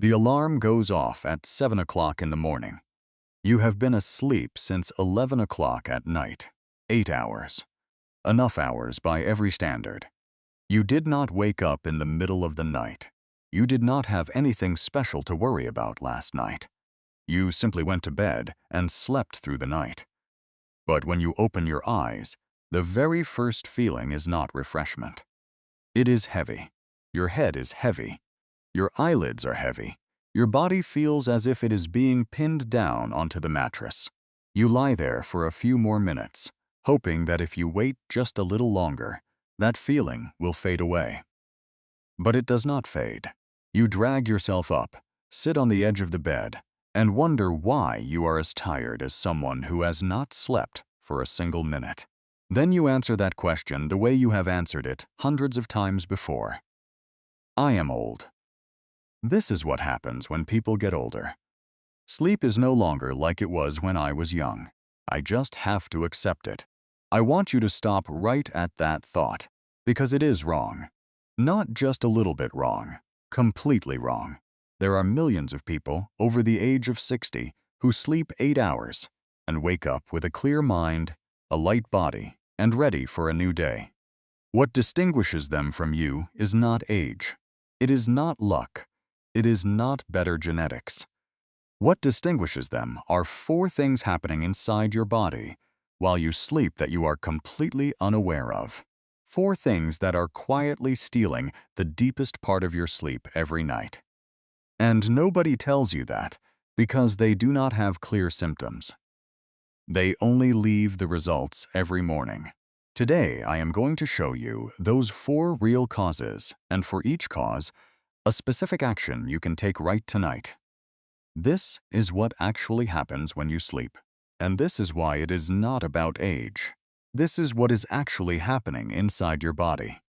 The alarm goes off at 7 o'clock in the morning. You have been asleep since 11 o'clock at night. 8 hours. Enough hours by every standard. You did not wake up in the middle of the night. You did not have anything special to worry about last night. You simply went to bed and slept through the night. But when you open your eyes, the very first feeling is not refreshment. It is heavy. Your head is heavy. Your eyelids are heavy. Your body feels as if it is being pinned down onto the mattress. You lie there for a few more minutes, hoping that if you wait just a little longer, that feeling will fade away. But it does not fade. You drag yourself up, sit on the edge of the bed, and wonder why you are as tired as someone who has not slept for a single minute. Then you answer that question the way you have answered it hundreds of times before. I am old. This is what happens when people get older. Sleep is no longer like it was when I was young. I just have to accept it. I want you to stop right at that thought, because it is wrong. Not just a little bit wrong, completely wrong. There are millions of people over the age of 60 who sleep 8 hours and wake up with a clear mind, a light body, and ready for a new day. What distinguishes them from you is not age. It is not luck. It is not better genetics. What distinguishes them are 4 things happening inside your body while you sleep that you are completely unaware of. 4 things that are quietly stealing the deepest part of your sleep every night. And nobody tells you that because they do not have clear symptoms. They only leave the results every morning. Today, I am going to show you those 4 real causes, and for each cause, a specific action you can take right tonight. This is what actually happens when you sleep, and this is why it is not about age. This is what is actually happening inside your body.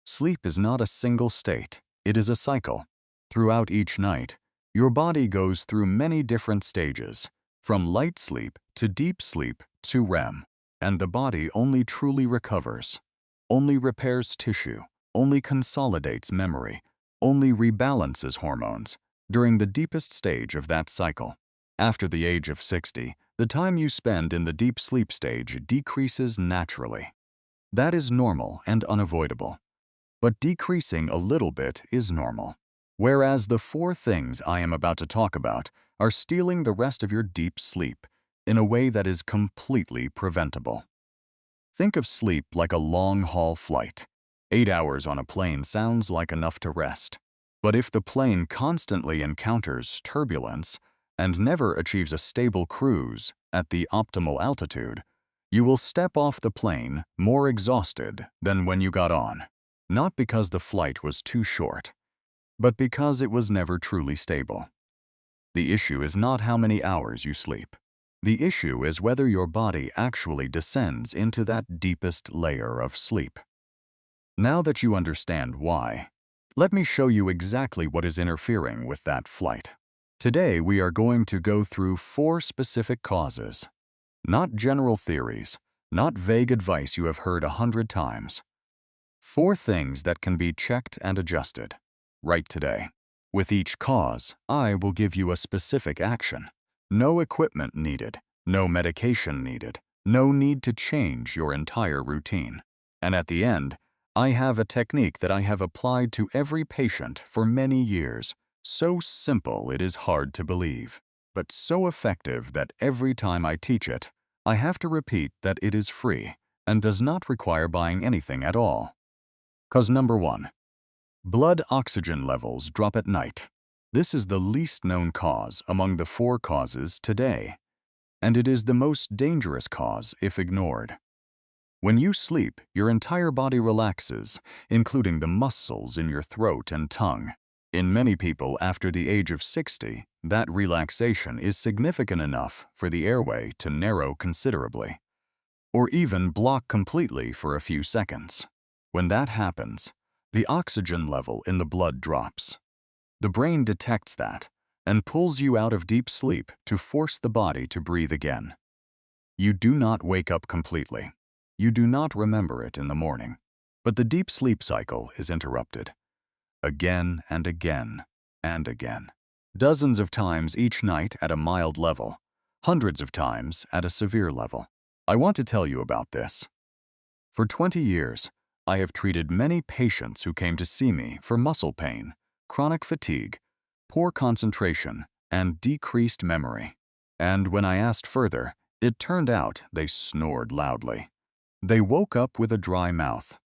Sleep is not a single state, it is a cycle. Throughout each night, your body goes through many different stages, from light sleep to deep sleep to REM, and the body only truly recovers, only repairs tissue, only consolidates memory, only rebalances hormones during the deepest stage of that cycle. After the age of 60, the time you spend in the deep sleep stage decreases naturally. That is normal and unavoidable. But decreasing a little bit is normal. Whereas the 4 things I am about to talk about are stealing the rest of your deep sleep in a way that is completely preventable. Think of sleep like a long-haul flight. 8 hours on a plane sounds like enough to rest. But if the plane constantly encounters turbulence and never achieves a stable cruise at the optimal altitude, you will step off the plane more exhausted than when you got on. Not because the flight was too short, but because it was never truly stable. The issue is not how many hours you sleep. The issue is whether your body actually descends into that deepest layer of sleep. Now that you understand why, let me show you exactly what is interfering with that flight. Today we are going to go through 4 specific causes. Not general theories, not vague advice you have heard 100 times. 4 things that can be checked and adjusted right today. With each cause, I will give you a specific action. No equipment needed, no medication needed, no need to change your entire routine. And at the end, I have a technique that I have applied to every patient for many years. So simple it is hard to believe, but so effective that every time I teach it, I have to repeat that it is free and does not require buying anything at all. Cause number 1. Blood oxygen levels drop at night. This is the least known cause among the 4 causes today, and it is the most dangerous cause if ignored. When you sleep, your entire body relaxes, including the muscles in your throat and tongue. In many people after the age of 60, that relaxation is significant enough for the airway to narrow considerably, or even block completely for a few seconds. When that happens, the oxygen level in the blood drops. The brain detects that and pulls you out of deep sleep to force the body to breathe again. You do not wake up completely. You do not remember it in the morning, but the deep sleep cycle is interrupted. Again and again and again. Dozens of times each night at a mild level, hundreds of times at a severe level. I want to tell you about this. For 20 years, I have treated many patients who came to see me for muscle pain, chronic fatigue, poor concentration, and decreased memory. And when I asked further, it turned out they snored loudly. They woke up with a dry mouth.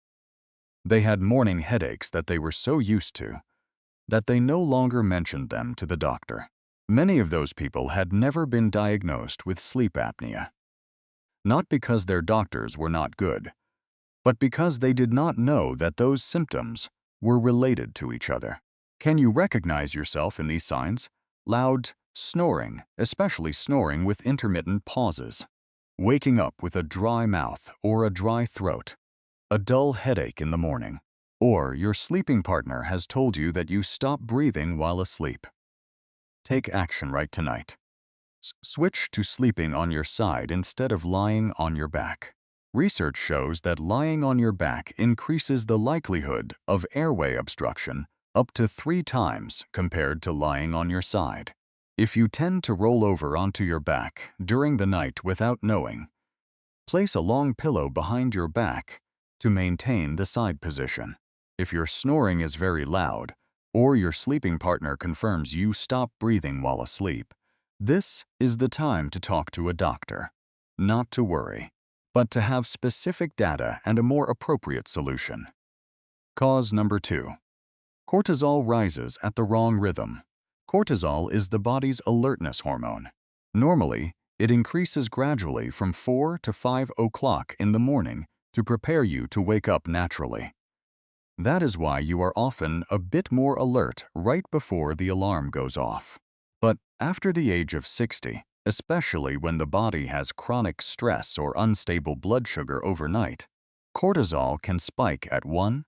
They had morning headaches that they were so used to that they no longer mentioned them to the doctor. Many of those people had never been diagnosed with sleep apnea. Not because their doctors were not good, but because they did not know that those symptoms were related to each other. Can you recognize yourself in these signs? Loud snoring, especially snoring with intermittent pauses. Waking up with a dry mouth or a dry throat. A dull headache in the morning. Or your sleeping partner has told you that you stop breathing while asleep. Take action right tonight. Switch to sleeping on your side instead of lying on your back. Research shows that lying on your back increases the likelihood of airway obstruction up to 3 times compared to lying on your side. If you tend to roll over onto your back during the night without knowing, place a long pillow behind your back to maintain the side position. If your snoring is very loud, or your sleeping partner confirms you stop breathing while asleep, this is the time to talk to a doctor. Not to worry, but to have specific data and a more appropriate solution. Cause number 2. Cortisol rises at the wrong rhythm. Cortisol is the body's alertness hormone. Normally, it increases gradually from 4 to 5 o'clock in the morning to prepare you to wake up naturally. That is why you are often a bit more alert right before the alarm goes off. But after the age of 60, especially when the body has chronic stress or unstable blood sugar overnight, cortisol can spike at 1,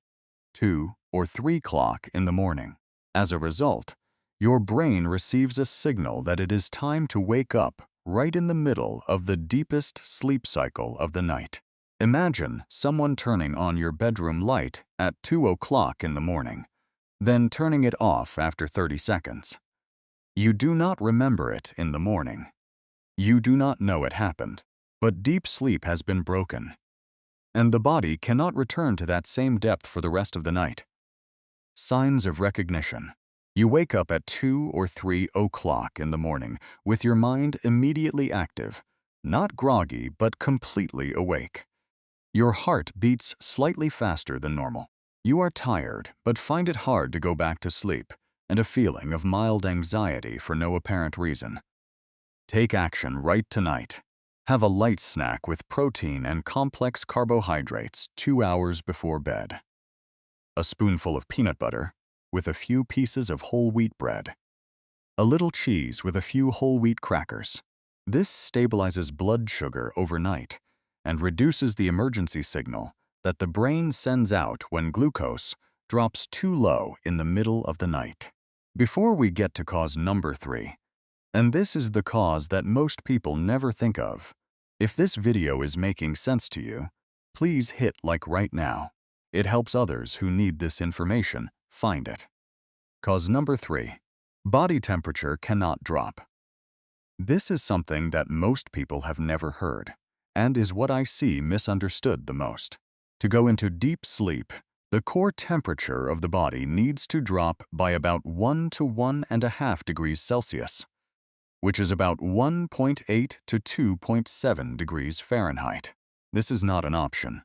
2, or 3 o'clock in the morning. As a result, your brain receives a signal that it is time to wake up right in the middle of the deepest sleep cycle of the night. Imagine someone turning on your bedroom light at 2 o'clock in the morning, then turning it off after 30 seconds. You do not remember it in the morning. You do not know it happened, but deep sleep has been broken, and the body cannot return to that same depth for the rest of the night. Signs of recognition. You wake up at 2 or 3 o'clock in the morning with your mind immediately active, not groggy but completely awake. Your heart beats slightly faster than normal. You are tired but find it hard to go back to sleep, and a feeling of mild anxiety for no apparent reason. Take action right tonight. Have a light snack with protein and complex carbohydrates 2 hours before bed. A spoonful of peanut butter with a few pieces of whole wheat bread. A little cheese with a few whole wheat crackers. This stabilizes blood sugar overnight and reduces the emergency signal that the brain sends out when glucose drops too low in the middle of the night. Before we get to cause number 3, and this is the cause that most people never think of, if this video is making sense to you, please hit like right now. It helps others who need this information find it. Cause number 3. Body temperature cannot drop. This is something that most people have never heard, and is what I see misunderstood the most. To go into deep sleep, the core temperature of the body needs to drop by about 1 to 1.5 degrees Celsius, which is about 1.8 to 2.7 degrees Fahrenheit. This is not an option.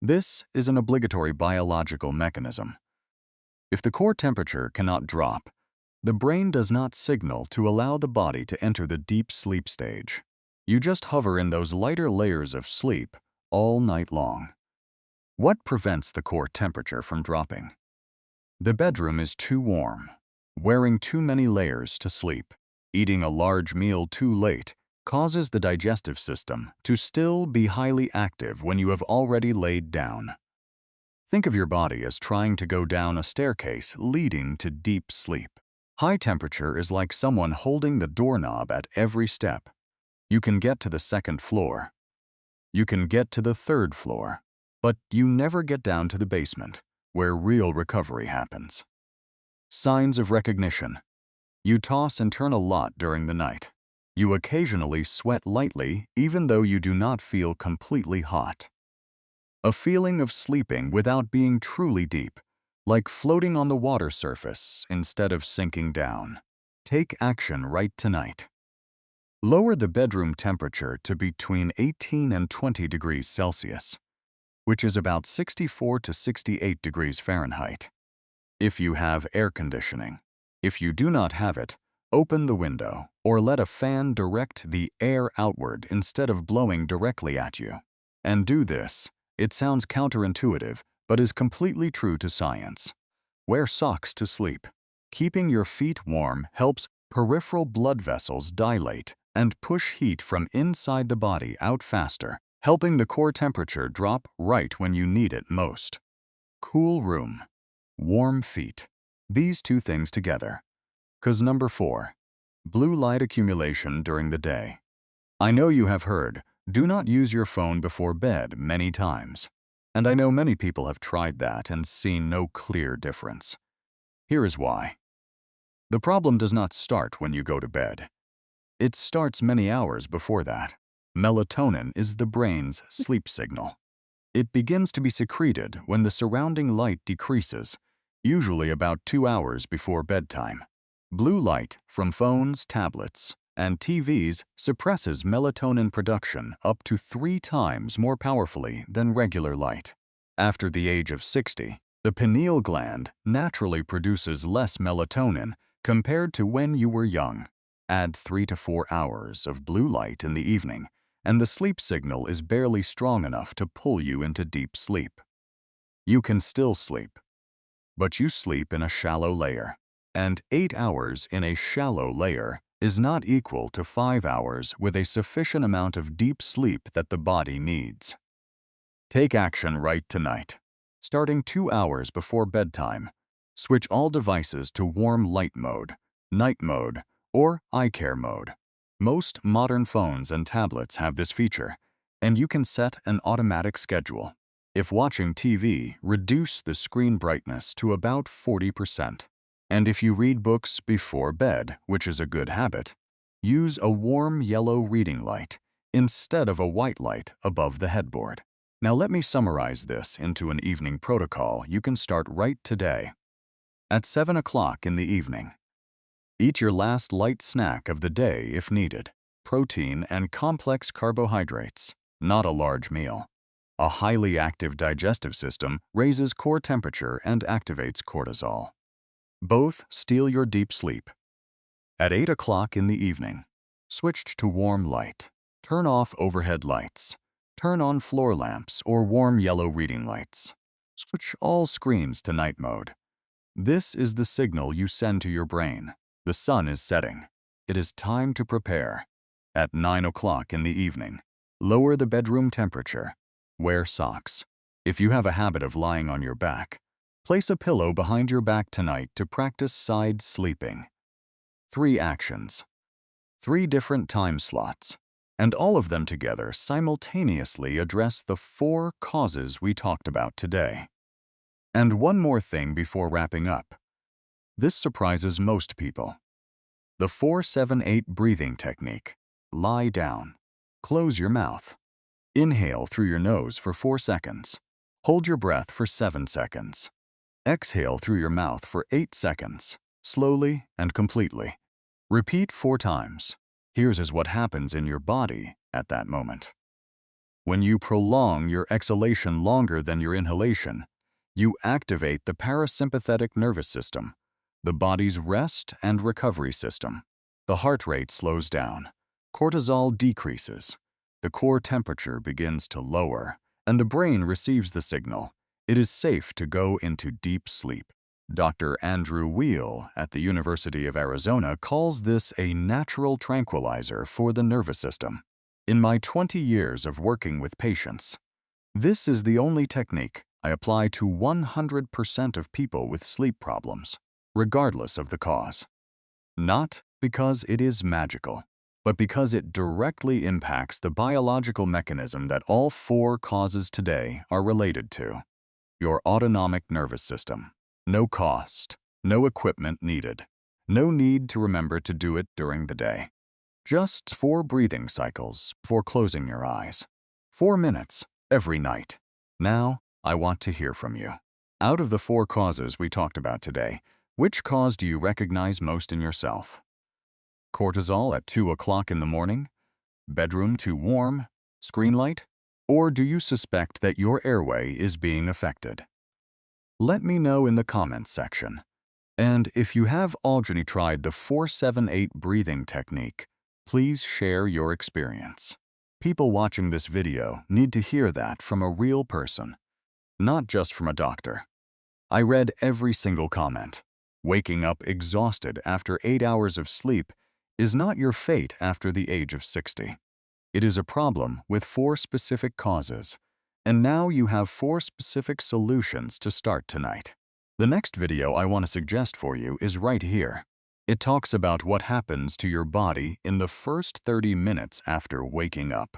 This is an obligatory biological mechanism. If the core temperature cannot drop, the brain does not signal to allow the body to enter the deep sleep stage. You just hover in those lighter layers of sleep all night long. What prevents the core temperature from dropping? The bedroom is too warm, wearing too many layers to sleep, eating a large meal too late causes the digestive system to still be highly active when you have already laid down. Think of your body as trying to go down a staircase leading to deep sleep. High temperature is like someone holding the doorknob at every step. You can get to the 2nd floor. You can get to the 3rd floor, but you never get down to the basement, where real recovery happens. Signs of recognition. You toss and turn a lot during the night. You occasionally sweat lightly even though you do not feel completely hot. A feeling of sleeping without being truly deep, like floating on the water surface instead of sinking down. Take action right tonight. Lower the bedroom temperature to between 18 and 20 degrees Celsius, which is about 64 to 68 degrees Fahrenheit. If you have air conditioning. If you do not have it, open the window or let a fan direct the air outward instead of blowing directly at you. And do this. It sounds counterintuitive, but is completely true to science. Wear socks to sleep. Keeping your feet warm helps peripheral blood vessels dilate and push heat from inside the body out faster, helping the core temperature drop right when you need it most. Cool room. Warm feet. These two things together. 'Cause number 4. Blue light accumulation during the day. I know you have heard, do not use your phone before bed many times. And I know many people have tried that and seen no clear difference. Here is why. The problem does not start when you go to bed. It starts many hours before that. Melatonin is the brain's sleep signal. It begins to be secreted when the surrounding light decreases, usually about 2 hours before bedtime. Blue light from phones, tablets, and TVs suppresses melatonin production up to 3 times more powerfully than regular light. After the age of 60, the pineal gland naturally produces less melatonin compared to when you were young. Add 3 to 4 hours of blue light in the evening, and the sleep signal is barely strong enough to pull you into deep sleep. You can still sleep, but you sleep in a shallow layer, and 8 hours in a shallow layer is not equal to 5 hours with a sufficient amount of deep sleep that the body needs. Take action right tonight. Starting 2 hours before bedtime, switch all devices to warm light mode, night mode, or eye care mode. Most modern phones and tablets have this feature, and you can set an automatic schedule. If watching TV, reduce the screen brightness to about 40%. And if you read books before bed, which is a good habit, use a warm yellow reading light instead of a white light above the headboard. Now let me summarize this into an evening protocol you can start right today. At 7 o'clock in the evening, eat your last light snack of the day if needed. Protein and complex carbohydrates, not a large meal. A highly active digestive system raises core temperature and activates cortisol. Both steal your deep sleep. At 8 o'clock in the evening, switch to warm light. Turn off overhead lights. Turn on floor lamps or warm yellow reading lights. Switch all screens to night mode. This is the signal you send to your brain. The sun is setting. It is time to prepare. At 9 o'clock in the evening, lower the bedroom temperature. Wear socks. If you have a habit of lying on your back, place a pillow behind your back tonight to practice side sleeping. 3 actions. 3 different time slots. And all of them together simultaneously address the 4 causes we talked about today. And one more thing before wrapping up. This surprises most people. The 4-7-8 breathing technique. Lie down. Close your mouth. Inhale through your nose for 4 seconds. Hold your breath for 7 seconds. Exhale through your mouth for 8 seconds, slowly and completely. Repeat 4 times. Here's what happens in your body at that moment. When you prolong your exhalation longer than your inhalation, you activate the parasympathetic nervous system, the body's rest and recovery system. The heart rate slows down, cortisol decreases, the core temperature begins to lower, and the brain receives the signal. It is safe to go into deep sleep. Dr. Andrew Weil at the University of Arizona calls this a natural tranquilizer for the nervous system. In my 20 years of working with patients, this is the only technique I apply to 100% of people with sleep problems, regardless of the cause. Not because it is magical, but because it directly impacts the biological mechanism that all 4 causes today are related to. Your autonomic nervous system. No cost, no equipment needed. No need to remember to do it during the day. Just 4 breathing cycles before closing your eyes. 4 minutes every night. Now, I want to hear from you. Out of the 4 causes we talked about today, which cause do you recognize most in yourself? Cortisol at 2 o'clock in the morning? Bedroom too warm? Screen light? Or do you suspect that your airway is being affected? Let me know in the comments section. And if you have already tried the 4-7-8 breathing technique, please share your experience. People watching this video need to hear that from a real person, not just from a doctor. I read every single comment. Waking up exhausted after 8 hours of sleep is not your fate after the age of 60. It is a problem with 4 specific causes, and now you have 4 specific solutions to start tonight. The next video I want to suggest for you is right here. It talks about what happens to your body in the first 30 minutes after waking up,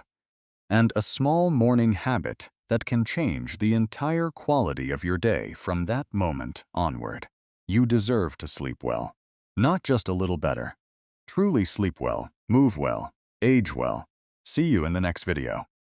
and a small morning habit that can change the entire quality of your day from that moment onward. You deserve to sleep well, not just a little better. Truly sleep well, move well, age well. See you in the next video.